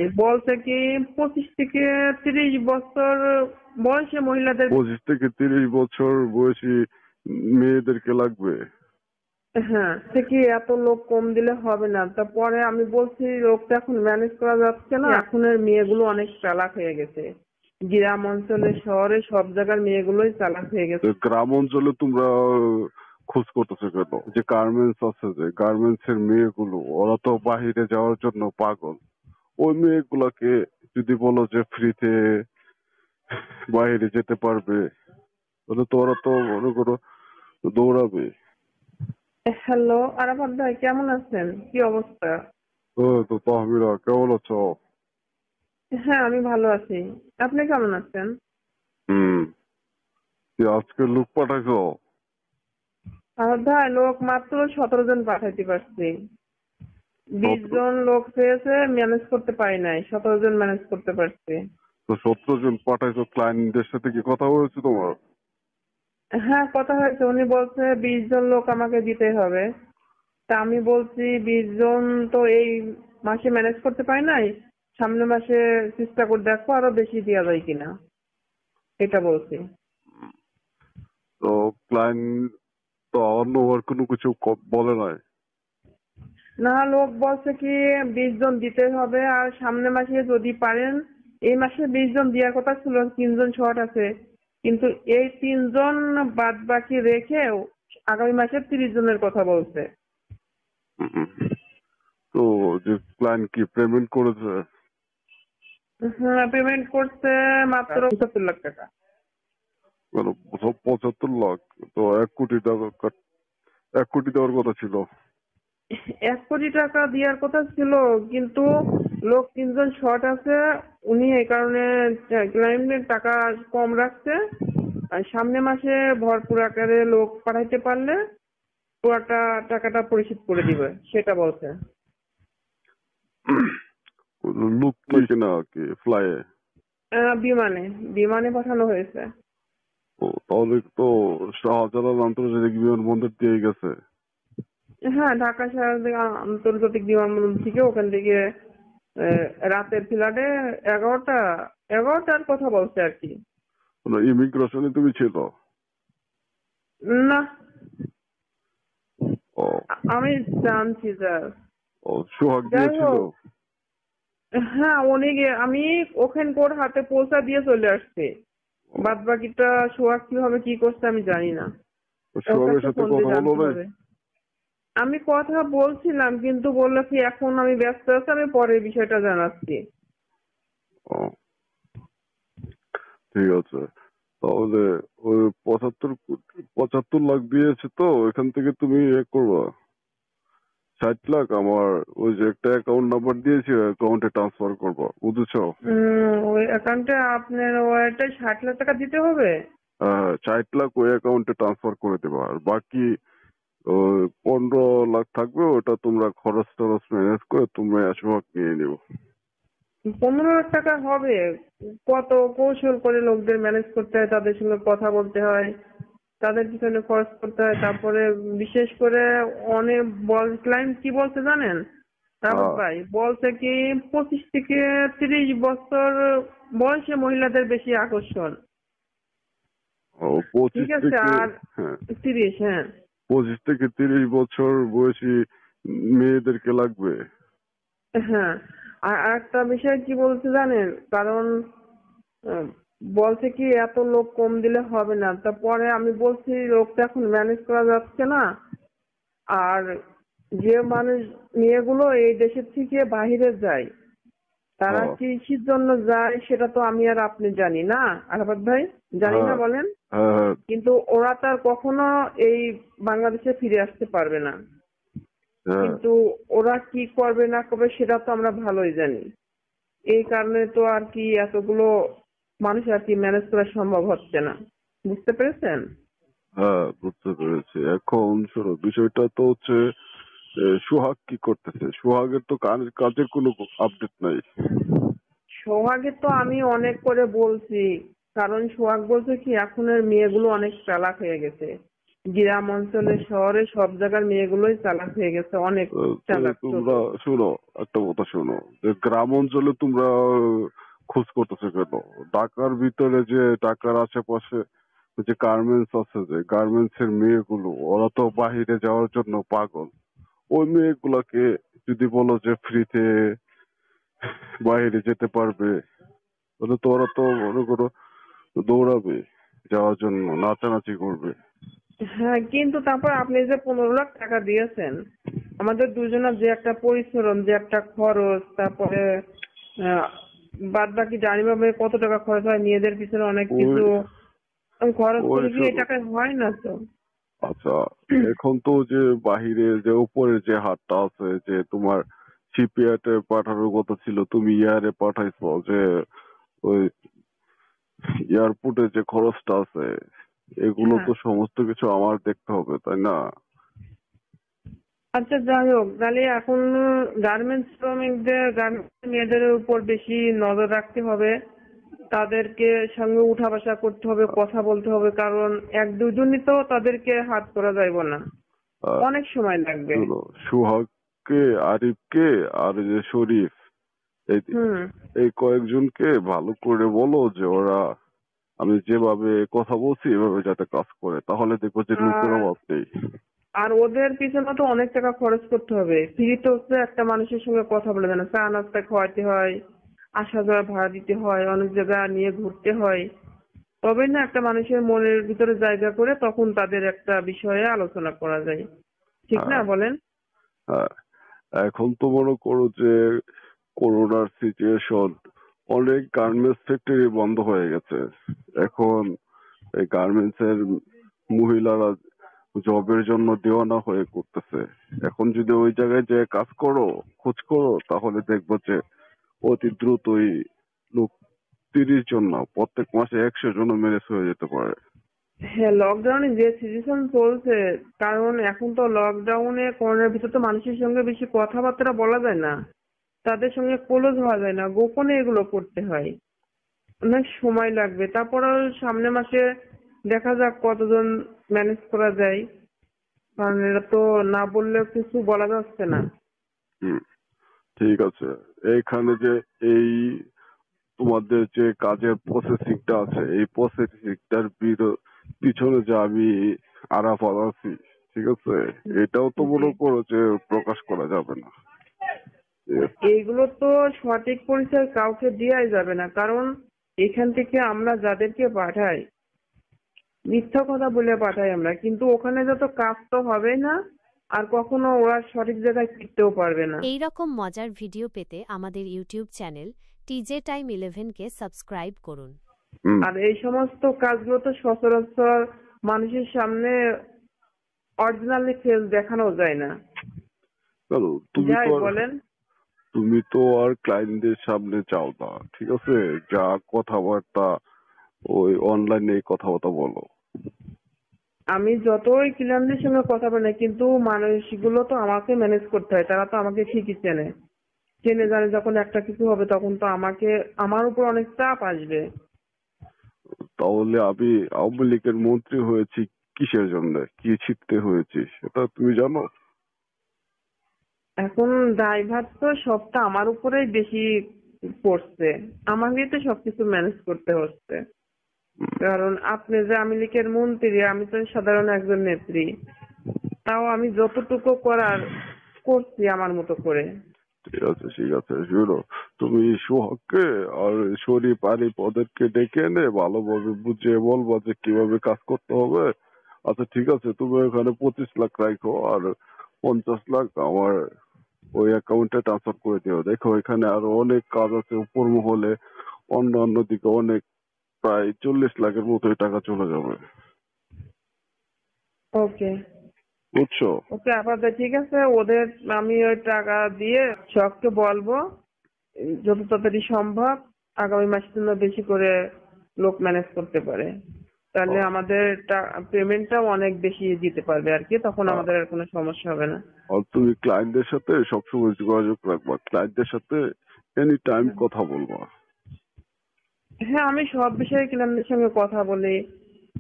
এই বলছে কি 25 থেকে 30 বছর বয়সী মহিলাদের। 25 থেকে 30 বছর বয়সী মেয়েদেরকে লাগবে? হ্যাঁ, সে কি এত লোক কম দিলে হবে না? তারপরে আমি বলছি লোকটা এখন ম্যানেজ করা যাচ্ছে না, এখনের মেয়েগুলো অনেক চালাক হয়ে গেছে। গ্রাম অঞ্চলে শহরে সব জায়গার মেয়েগুলোই চালাক হয়ে গেছে। তো গ্রাম অঞ্চলে তোমরা খোঁজ করতেছো কেন? যে গার্মেন্টস আছে, যে গার্মেন্টস এর মেয়েগুলো, ওরা তো বাহিরে যাওয়ার জন্য পাগল। ওই মেয়েগুলাকে যদি বলো যে ফ্রিতে বাইরে যেতে পারবে, তাহলে তো ওরা তো মনে করো দৌড়াবে। হ্যালো আরাফাত ভাই, কেমন আছেন? কি অবস্থা? তো তাহমিরা কেমন আছো? হ্যাঁ, আমি ভালো আছি। আপনি কেমন আছেন? হুম। কি আজকে লোক পাঠাইছো? আরাফাত ভাই, লোক মাত্র 17 জন পাঠাইতে পারছি। 20 17? জন লোক চেয়েছে, ম্যানেজ করতে পারি নাই, 17 জন ম্যানেজ করতে পারছি। তো 17 জন পাঠাইছো, ক্লায়েন্টদের সাথে কি কথা হয়েছে তোমার? হ্যাঁ, কথা হয়েছে। উনি বলছে 20 জন লোক আমাকে দিতে হবে। তা আমি বলছি 20 জন তো এই মাসে ম্যানেজ করতে পারি নাই, সামনের মাসে চেষ্টা করে দেখো আরো বেশি দেওয়া যায় কিনা, এটা বলছি। তো ক্লায়েন্ট তো অন্য আর কোনো কিছু বলে নাই? না, লোক বলছে কি 20 জন দিতে হবে, আর সামনের মাসে যদি পারেন, এই মাসে 20 জন দেওয়ার কথা ছিল, 3 জন শর্ট আছে, কিন্তু এই 3 জন বাদ বাকি রেখেও আগামী মাসে 30 জনের কথা বলছে। হুম। তো যে ক্লায়েন্ট কি পেমেন্ট করেছে? হ্যাঁ, পেমেন্ট করছে মাত্র 75 লাখ টাকা। মানে 75 লাখ? তো 1 কোটি টাকা 1 কোটি দেওয়ার কথা ছিল। 1 কোটি টাকা দেওয়ার কথা ছিল, কিন্তু লোক 3 জন শর্ট আছে, উনি এই কারণে ক্লায়েন্টের টাকা কম রাখছে। আর সামনে মাসে ভরপুর আকারে লোক পাঠাইতে পারলে পুরাটা টাকাটা পরিশোধ করে দিবে, সেটা বলছে। লোক কি কিনা কি ফ্লাইয়ে? বিমানে বিমানে পাঠানো হয়েছে। ও, তাহলে তো শাহজালাল আন্তর্জাতিক বিমানবন্দর দিয়ে গেছে। হ্যাঁ, ঢাকা শহর থেকে আন্তর্জাতিক বিমানবন্দর থেকে, ওখান থেকে রাতের ফ্লাইটে 11টার কথা বলছে আর কি। মানে ইমিগ্রেশনে তুমি ছিল? না, ও। আমি জানছি স্যার। ও, সোহাগ যাই গিয়েছিল? হোক, হ্যাঁ আমি ওখানে ওর হাতে পৌঁছা দিয়ে চলে আসছি। ও, বাদ বাকিটা সোহাগ কিভাবে কি করছে আমি জানি না, ওর সোহাগের কাছে সাথে ফোন কথা দিয়ে বলো জানতে নাই? হবে। আমি কথা বলছিলাম, কিন্তু বললো কি এখন আমি ব্যস্ত আছি, আমি পরে বিষয়টা জানাচ্ছি। ও, ঠিক আছে। তাহলে ওই 75 লাখ দিয়েছে, তো এখান থেকে তুমি করবা 60 লাখ আমার ওই যে একটা অ্যাকাউন্ট নাম্বার দিয়েছি, অ্যাকাউন্টে ট্রান্সফার করবা, বুঝেছো? ওই অ্যাকাউন্টে আপনার ওইটাই 60 লাখ টাকা দিতে হবে। 60 লাখ ওই অ্যাকাউন্টে ট্রান্সফার করে দেবা, আর বাকি ওই 15 লাখ থাকবে, ওটা তোমরা খরচ টরচ ম্যানেজ করে তোমরা সোহাগ নিয়ে নিও। 15 লাখ টাকা হবে? কত কৌশল করে লোকদের ম্যানেজ করতে হয়, তাদের সঙ্গে কথা বলতে হয়, তাদের পিছনে খরচ করতে হয়, তারপরে বিশেষ করে অনেক ক্লায়েন্ট কি বলছে জানেন রাবত হ্যাঁ। ভাই? বলছে কি 25 থেকে 30 বছর বয়সী মহিলাদের বেশি আকর্ষণ। ও, ঠিক 25 আছে, থেকে আর হ্যাঁ, 30, হ্যাঁ। 25 থেকে 30 বছর বয়সী মেয়েদেরকে লাগবে। হ্যাঁ, আর একটা বিষয় কি বলছে জানেন? কারণ আহ, বলছে কি এত লোক কম দিলে হবে না। তারপরে আমি বলছি লোকটা এখন ম্যানেজ করা যাচ্ছে না, আর যে মানুষ মেয়েগুলো এই দেশের থেকে বাহিরে যায়, তারা হ্যাঁ, কৃষির জন্য যায়, সেটা তো আমি আর আপনি জানি না আরাফাত ভাই, জানি না হ্যাঁ, বলেন? হ্যাঁ, হ্যাঁ, কিন্তু ওরা তার কখনো এই বাংলাদেশে ফিরে আসতে পারবে না। হ্যাঁ, কিন্তু ওরা কি করবে না করবে সেটা তো আমরা ভালোই জানি। এই কারণে তো আর কি এতগুলো মানুষ আর কি ম্যানেজ করা সম্ভব হচ্ছে না, বুঝতে পেরেছেন? হ্যাঁ, বুঝতে পেরেছি। এখন শোনো, বিষয়টা তো হচ্ছে সোহাগ কি করতেছে? সোহাগের তো কাজের কোনো আপডেট নাই। সোহাগে তো আমি অনেক করে বলছি, কারণ সোহাগ বলছে কি এখনের মেয়েগুলো অনেক চালাক হয়ে গেছে। গ্রাম অঞ্চলে শহরে সব জায়গার মেয়েগুলোই চালাক হয়ে গেছে, অনেক চালাক তোমরা চতুর। শোনো, একটা কথা শোনো, যে গ্রাম অঞ্চলে তোমরা খোঁজ করতেছো কেন? ঢাকার ভিতরে যে ঢাকার আশেপাশে যে গার্মেন্টস আছে, যে গার্মেন্টস এর মেয়েগুলো ওরা তো বাহিরে যাওয়ার জন্য পাগল। ওই মেয়েগুলাকে যদি বলো যে ফ্রিতে বাইরে যেতে পারবে, তাহলে তো ওরা তো মনে করো দৌড়াবে যাওয়ার জন্য, নাচানাচি করবে। হ্যাঁ, কিন্তু তারপর আপনি যে 15 লাখ টাকা দিয়েছেন, আমাদের দুজনের যে একটা পরিশ্রম, যে একটা খরচ, তারপরে বাদ বাকি জানি বা কত টাকা খরচ হয় মেয়েদের পিছনে, অনেক ওই কিছু আমি খরচ ওই করে কি এই শোনো, টাকায় হয় না তো। আচ্ছা, এখন তো যে বাহিরে যে উপরে যে হাটটা আছে, যে তোমার শিপইয়ার্ডে পাঠানোর কথা ছিল, তুমি ইয়ারে পাঠাইছো, যে ওই এয়ারপোর্টে যে খরচটা আছে, এগুলো হ্যাঁ, তো সমস্ত কিছু আমার দেখতে হবে, তাই না? আচ্ছা যাই হোক, তাহলে এখন গার্মেন্টস শ্রমিকদের, গার্মেন্টস মেয়েদের উপর বেশি নজর রাখতে হবে, তাদেরকে সঙ্গে উঠা বসা করতে হবে, কথা বলতে হবে, কারণ এক দুজনই তো তাদেরকে হাত করা যাইব না, আর অনেক সময় লাগবে। শুনো, সুহাগকে, আরিফকে, আর যে শরীফ, এই হুম। এই কয়েকজনকে ভালো করে বলো যে ওরা, আমি যেভাবে কথা বলছি এভাবে যাতে কাজ করে, তাহলে দেখবো যে লোকের আর অভাব নেই। আর ওদের পিছনে তো অনেক টাকা খরচ করতে হবে, ফ্রিতে হচ্ছে একটা মানুষের সঙ্গে কথা বলে যায় না, চা নাস্তা খাওয়াতে হয়, আসা যাওয়া ভাড়া দিতে হয়, অনেক জায়গা নিয়ে ঘুরতে হয়, তবে না একটা মানুষের মনের ভিতরে জায়গা করে তখন তাদের একটা বিষয়ে আলোচনা করা যায়, ঠিক না হ্যাঁ, বলেন? হ্যাঁ, এখন তো মনে করো যে করোনার সিচুয়েশন, অনেক গার্মেন্টস ফ্যাক্টরি বন্ধ হয়ে গেছে। এখন এই গার্মেন্টস এর মহিলারা জবের জন্য দেওয়ানা হয়ে করতেছে। এখন যদি ওই জায়গায় যে কাজ করো, খোঁজ করো, তাহলে দেখবো যে অতি দ্রুতই লোক 30 জন না, প্রত্যেক মাসে 100 জন ম্যানেজ হয়ে যেতে পারে। হ্যাঁ, লকডাউনে যে সিচুয়েশন চলছে, কারণ এখন তো লকডাউনে করোনার ভিতর তো মানুষের সঙ্গে বেশি কথাবার্তা বলা যায় না, তাদের সঙ্গে ক্লোজ হওয়া যায় না, গোপনে এগুলো করতে হয়, অনেক সময় লাগবে। তারপরেও সামনের মাসে দেখা যাক কতজন ম্যানেজ করা যায়, কারণ এটা তো না বললেও কিছু বলা যাচ্ছে না। হুম, ঠিক আছে। এইখানে যে এই তোমাদের যে কাজের প্রসেসিংটা আছে, এই প্রসেসিংটার পিছনে যে আমি আরাফাত আছি, ঠিক আছে, এটাও তো জি। মনে করো যে প্রকাশ করা যাবে না। ঠিক আছে? এইগুলো তো সঠিক পরিচয় কাউকে দেওয়াই যাবে না, কারণ এখান থেকে আমরা যাদেরকে পাঠাই, মিথ্যা কথা বলে পাঠাই আমরা, কিন্তু ওখানে যত কাজ তো হবেই না, আর কখনো ওরা সঠিক জায়গায় ফিরতেও পারবে না। এই রকম মজার ভিডিও পেতে আমাদের ইউটিউব চ্যানেল টিজে টাইম 11কে সাবস্ক্রাইব করুন। হুম। আর এই সমস্ত কাজগুলো তো সচরাচর মানুষের সামনে অরিজিনালি ফেস দেখানো যায় না। চলো, যাই বলেন। তুমি তো আর ক্লায়েন্টদের সামনে যাও না, ঠিক আছে? যা কথাবার্তা ওই অনলাইনে কথাবার্তা বলো। আমি যতই ক্লায়েন্টদের সঙ্গে কথা বলি না, কিন্তু মানুষগুলো তো আমাকে ম্যানেজ করতে হয়, তারা তো আমাকে ঠিকই চেনে, জেনে জানে যখন একটা কিছু হবে তখন তো আমাকে, আমার উপর অনেক চাপ আসবে। তাহলে আমি আওয়ামী লীগের মন্ত্রী হয়েছি কিসের জন্য, কি শিখতে হয়েছি সেটা তুমি জানো? এখন দায়ভার তো সবটা আমার উপরেই বেশি পড়ছে, আমাকেই তো সবকিছু ম্যানেজ করতে হচ্ছে, কারণ আপনি যে আওয়ামী লীগের মন্ত্রী, আমি তো সাধারণ একজন নেত্রী, তাও আমি যতটুকু করার করছি আমার মতো করে। ঠিক আছে, ঠিক আছে, শুনো, তুমি সোহাগকে আর শরীফ আরিফ ওদেরকে ডেকে এনে ভালোভাবে বুঝিয়ে বলবা যে কিভাবে কাজ করতে হবে। আচ্ছা ঠিক আছে, তুমি এখানে 25 লাখ রাখো, আর 50 লাখ আমার ওই অ্যাকাউন্টে ট্রান্সফার করে দিও। দেখো এখানে আরো অনেক কাজ আছে উপর মহলে, অন্য দিকে অনেক, প্রায় 40 লাখের মতোই টাকা চলে যাবে, ওকে। বুঝছো? ওকে আপাতত ঠিক আছে, ওদের আমি ওই টাকা দিয়ে সবকে বলবো যত তাড়াতাড়ি সম্ভব আগামী মাসের জন্য বেশি করে লোক ম্যানেজ করতে পারে, তাহলে আমাদের পেমেন্টটাও অনেক বেশি দিতে পারবে আর কি, তখন আ- আমাদের আর কোনো সমস্যা হবে না। আর তুমি ক্লায়েন্টদের সাথে সবসময় যোগাযোগ রাখবা, ক্লায়েন্টদের সাথে এনি টাইম কথা বলবা। হ্যাঁ, আমি সব বিষয়ে ক্লায়েন্টের সঙ্গে কথা বলি,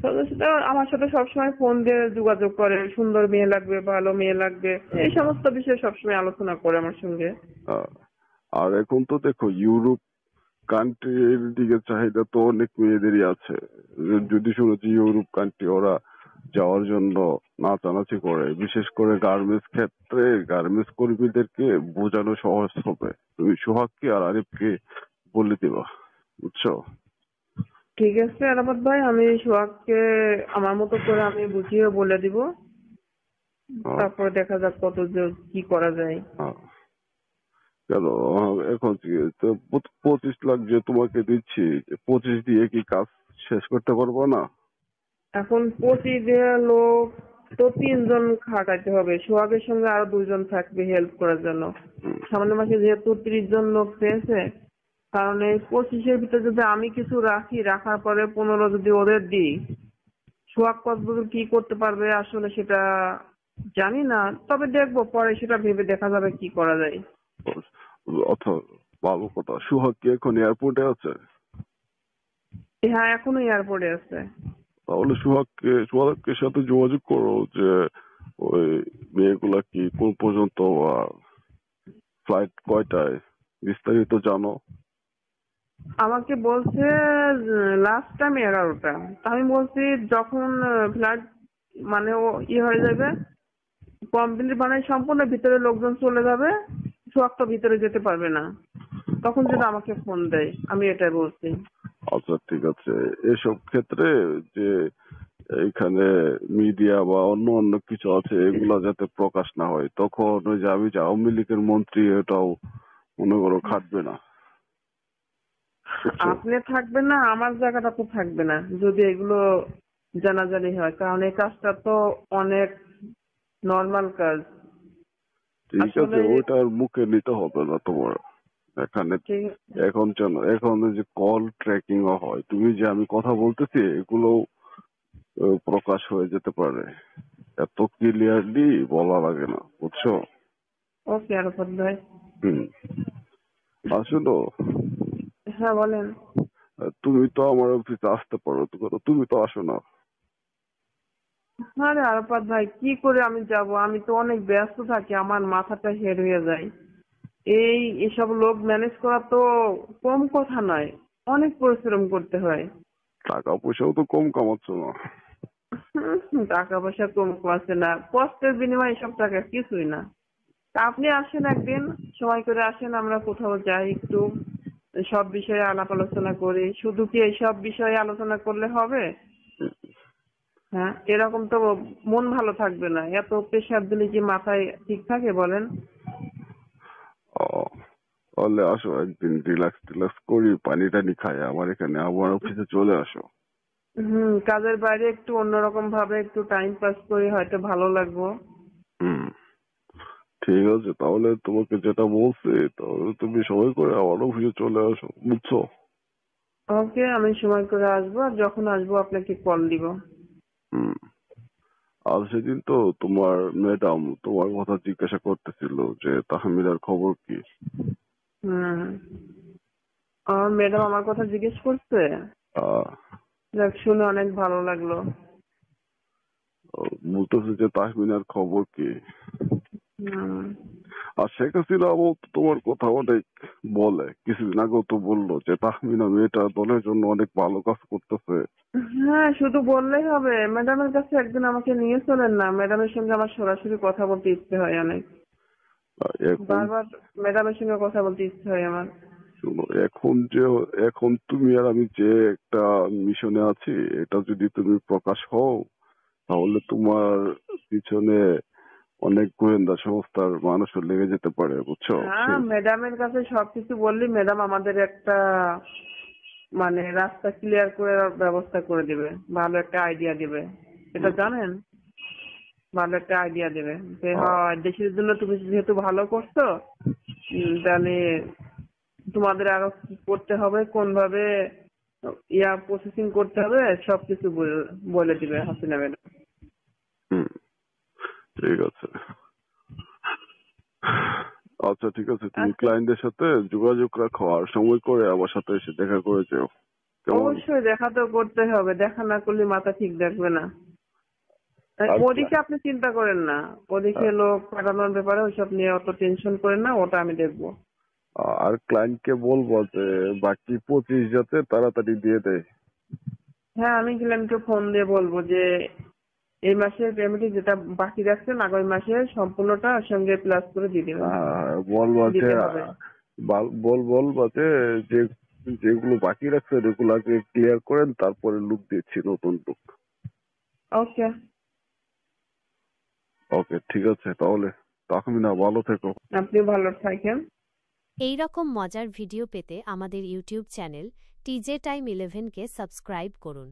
সদস্যটা আমার সাথে সবসময় ফোন দিয়ে যোগাযোগ করে, সুন্দর মেয়ে লাগবে, ভালো মেয়ে লাগবে, এই সমস্ত বিষয়ে সবসময় আলোচনা করে আমার সঙ্গে। আহ, আর এখন তো দেখো ইউরোপ কান্ট্রির দিকে চাহিদা তো অনেক মেয়েদেরই আছে। যদি শুনেছি ইউরোপ কান্ট্রি ওরা যাওয়ার জন্য নাচানাচি করে, বিশেষ করে গার্মেন্টস ক্ষেত্রে গার্মেন্টস কর্মীদেরকে বোঝানো সহজ হবে। তুমি সোহাগকে আর আরিফকে বলে দিবা, বুঝছো? ঠিক আছে আরাফাত ভাই, আমি সোহাগকে আমার মতো করে আমি বুঝিয়ে বলে দিব, আহ, তারপরে দেখা যাক কত কি করা যায়। আহ, কেন এখন কি তো 25 লাখ যে তোমাকে দিচ্ছি, 25 দিয়ে কি কাজ শেষ করতে পারবো না? এখন প্রতিদিন লোক তো 3 জন খাটাইতে হবে, সোহাগের সঙ্গে আরো 2 জন থাকবে হেল্প করার জন্য। হুম, সামনের মাসে যেহেতু 30 জন লোক পেয়েছে, কারণ এই 25-এর ভিতরে যদি আমি কিছু রাখি, রাখার পরে 15 যদি ওদের দিই, সোহাগ কতদূর কি করতে পারবে আসলে সেটা জানি না, তবে দেখবো পরে, সেটা ভেবে দেখা যাবে কি করা যায়। অথবা ভালো কথা, সোহাগ কি এখন এয়ারপোর্টে আছে? হ্যাঁ, এখনো এয়ারপোর্টে আছে। তাহলে সোহাগকে সাথে যোগাযোগ করো যে ওই মেয়েগুলা কি কোন পর্যন্ত, ফ্লাইট কয়টায়, বিস্তারিত জানো। আমাকে বলছে লাস্ট টাইম 11টা। আমি বলছি যখন ফ্লাইট মানে ও হয়ে যাবে, কমপ্লিট মানে সম্পূর্ণ ভিতরে লোকজন চলে যাবে, সোহাগ তো ভিতরে যেতে পারবে না, তখন যদি আমাকে ফোন দেয়, আমি এটাই বলছি। আচ্ছা ঠিক আছে, এসব ক্ষেত্রে যে এইখানে মিডিয়া বা অন্য অন্য কিছু আছে এগুলা যাতে প্রকাশ না হয়, তখন ওই যে আমি যে আওয়ামী লীগের মন্ত্রী এটাও মনে করো খাটবে না, বুঝছো? আপনি থাকবেন না, আমার জায়গাটা তো থাকবে না যদি এগুলো জানাজানি হয়, কারণ এই কাজটা তো অনেক নর্মাল কাজ ঠিক আছে, আসলে। ওইটার মুখে নিতে হবে না তোমার এখানে। ঠিক এখন ওই যে কল ট্র্যাকিং হয়, তুমি যে আমি কথা বলতেছি এগুলো প্রকাশ হয়ে যেতে পারে, এত ক্লিয়ারলি বলা লাগে না, বুঝছো? ওকে আরাফাত ভাই। হুম। আসলে হ্যাঁ বলেন। তুমি তো আমার অফিসে আসতে পারো, তো তুমি তো আসো না। আরে আরাফাত ভাই, কি করে আমি যাব? আমি তো অনেক ব্যস্ত থাকি, আমার মাথাটা হেড হয়ে যায়। এসব লোক ম্যানেজ করা তো কম কথা নয়, অনেক পরিশ্রম করতে হয়। টাকা পয়সাও তো কম কামাচ্ছ না। টাকা পয়সা কম আছে না, কষ্টের বিনিময়ে এসব টাকা কিছুই না। তা আপনি আসেন একদিন, সময় করে আসেন, আমরা কোথাও যাই, একটু সব বিষয়ে আলাপ আলোচনা করি। শুধু কি এইসব বিষয়ে আলোচনা করলে হবে? হ্যাঁ, এরকম তো মন ভালো থাকবে না, এত প্রেশার দিলে কি মাথায় ঠিক থাকে বলেন? ও, তাহলে আসো একদিন, রিল্যাক্স করি, পানি টানি খাই, আমার এখানে আমার অফিসে চলে আসো। কাজের বাইরে একটু অন্যরকম ভাবে একটু টাইম পাস করি, হয়তো ভালো লাগবো। হুম, ঠিক আছে, তাহলে তোমাকে যেটা বলছি, তাহলে তুমি সময় করে আমার অফিসে চলে আসো, বুঝছো? ওকে, আমি সময় করে আসবো, আর যখন আসবো আপনাকে কল দিব। হুম। আর সেদিন তো তোমার ম্যাডাম তোমার কথা জিজ্ঞাসা করতেছিল যে তাহমিলার খবর কি। হুম, আমার ম্যাডাম আমার কথা জিজ্ঞেস করছে। আহ যাক, শুনে অনেক ভালো লাগলো। বলতেছে যে তাহমিনার খবর কি। হুম। আর শেখ হাসিনাও তো তোমার কথা অনেক বলে, কিছুদিন আগেও তো বললো যে তাহমিনা মেয়েটা দলের জন্য অনেক ভালো কাজ করতেছে। হ্যাঁ, শুধু বললেই হবে? ম্যাডামের কাছে একদিন আমাকে নিয়ে চলেন না, ম্যাডামের সঙ্গে আমার সরাসরি কথা বলতে ইচ্ছে হয় অনেক। এখন বারবার ম্যাডামের সঙ্গে কথা বলতে ইচ্ছে হয় আমার। শোনো, এখন তুমি আর আমি যে একটা মিশনে আছি, এটা যদি তুমি প্রকাশ হও তাহলে তোমার পিছনে অনেক গোয়েন্দা সংস্থার মানুষও লেগে যেতে পারে, বুঝছো? হ্যাঁ, ম্যাডামের কাছে সবকিছু বললি ম্যাডাম আমাদের একটা মানে রাস্তা ক্লিয়ার করে দেওয়ার ব্যবস্থা করে দিবে, ভালো একটা আইডিয়া দিবে। এটা জানেন? ভালো একটা আইডিয়া দেবে যে হয় দেশের জন্য তুমি যেহেতু ভালো করছো, তাহলে তোমাদের আরো কি করতে হবে, কোন ভাবে প্রসেসিং করতে হবে, সবকিছু বলে দিবে হাসিনা ম্যাডাম। হুম, ঠিক আছে। আচ্ছা ঠিক আছে, তুমি আচ্ছা, ক্লায়েন্টদের সাথে যোগাযোগ রাখো আর সময় করে আমার সাথে এসে দেখা করে যেও। কেমন? অবশ্যই দেখা তো করতে হবে, দেখা না করলে মাথা ঠিক থাকবে না। আর ওদিকে আপনি চিন্তা করেন না, ওদিকে লোক পাঠানোর ব্যাপারে ওইসব নিয়ে অত টেনশন করেন না, ওটা আমি দেখবো। আর ক্লায়েন্টকে বলবো যে বাকি 25 যাতে তাড়াতাড়ি দিয়ে দেয়। হ্যাঁ, আমি ক্লায়েন্টকে ফোন দিয়ে বলবো যে এই মাসের পেমেন্ট যেটা বাকি রাখছেন আগামী মাসে সম্পূর্ণটা ওর সঙ্গে প্লাস করে দিয়ে দেবেন, বলবো যে দিতে হবে। বলবো যে যেগুলো বাকি রাখছে ওগুলো আগে ক্লিয়ার করেন, তারপরে লুক দিচ্ছি, নতুন লুক। ওকে। ওকে, ঠিক আছে তাহলে। তাহমিনা, ভালো থেকো। আপনি ভালো থাকেন। এই রকম মজার ভিডিও পেতে আমাদের ইউটিউব চ্যানেল টিজে টাইম 11কে সাবস্ক্রাইব করুন।